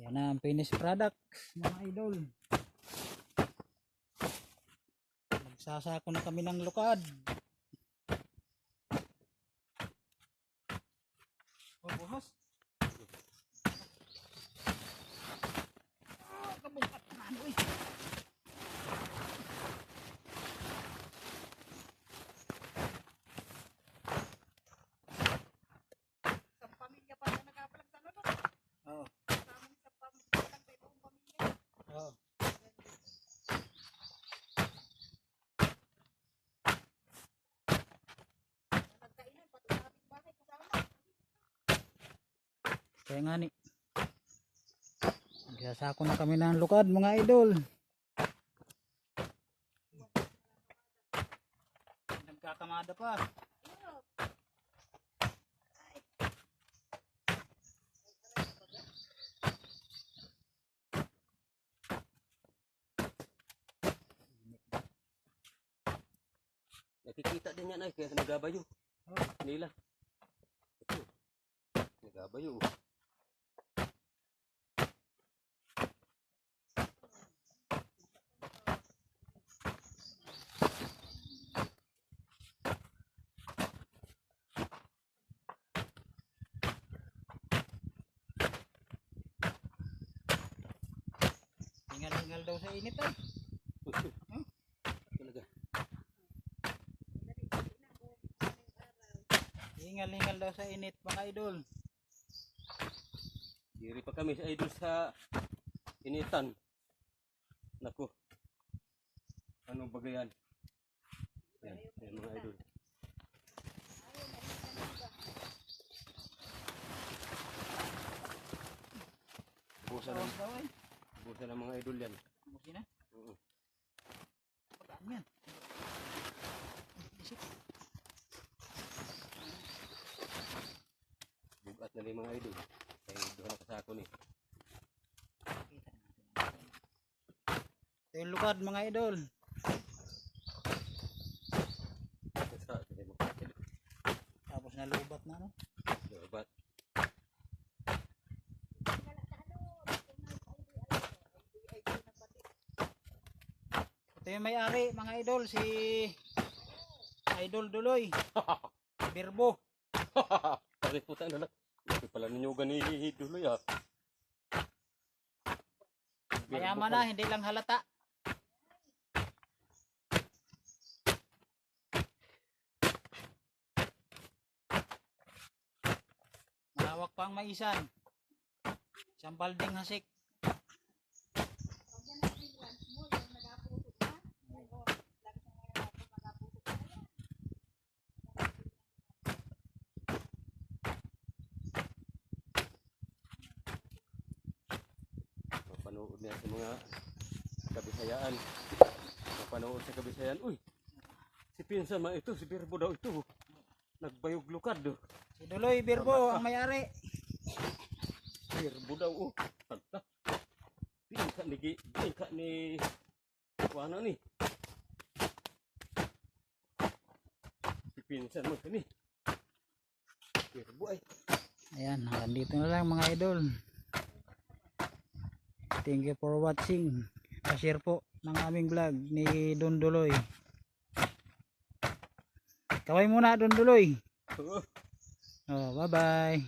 Yan na ang finished product mga idol. Magsasako na kami ng lukad. Oh, buhos. Kabukat na ano eh. Sa pamilya pa na nagkapalag sa ano? Oo. Sa pamilya lang sa ibang pamilya. Oo. Nagkainan pati sa aming bahay kasama. Kaya nga ni. Nagsasako na kami ng lukad mga idol. Nagkakamada pa. Nakikita din yan ay kaya nagabayo. Oh. Nila. Ito. Nagabayo. Hingal-hingal daw sa init ay. Talaga. Hingal-hingal daw sa init mga idol. Diri pa kami sa idol sa initan. Naku. Anong bagayan? Yan, yan mga idol. Busa ng mga idol yan. Busin na. Oo. Pagkaan yan. Isip. Bugat na rin mga idol. Kaya doon na kasako ni. Ito yung lukad mga idol. Tapos nalubat na no. Bugat. Ito yung may-ari mga idol, si Idol Duloy. Birbo. Pariputan na lang. Ito pala ninyo gani Duloy ah. Mayaman na, hindi lang halata. Malawak pa ang maisan. Isang balding hasik. Mapanood niya sa mga kabisayaan. Mapanood sa kabisayaan. Uy! Si pinsan ma ito, si Birbo daw ito. Nagbayog lukad do. Si Duloy Birbo ang may-ari. Birbo daw oh. Tagta. Pinsa ni Kuana ni. Si pinsan mo ni. Birbo ay. Ayan, hanggang dito na lang mga idol. Thank you for watching. Pa-share po ng aming vlog ni Don Duloy. Kaway muna Don Duloy. Oh, bye-bye.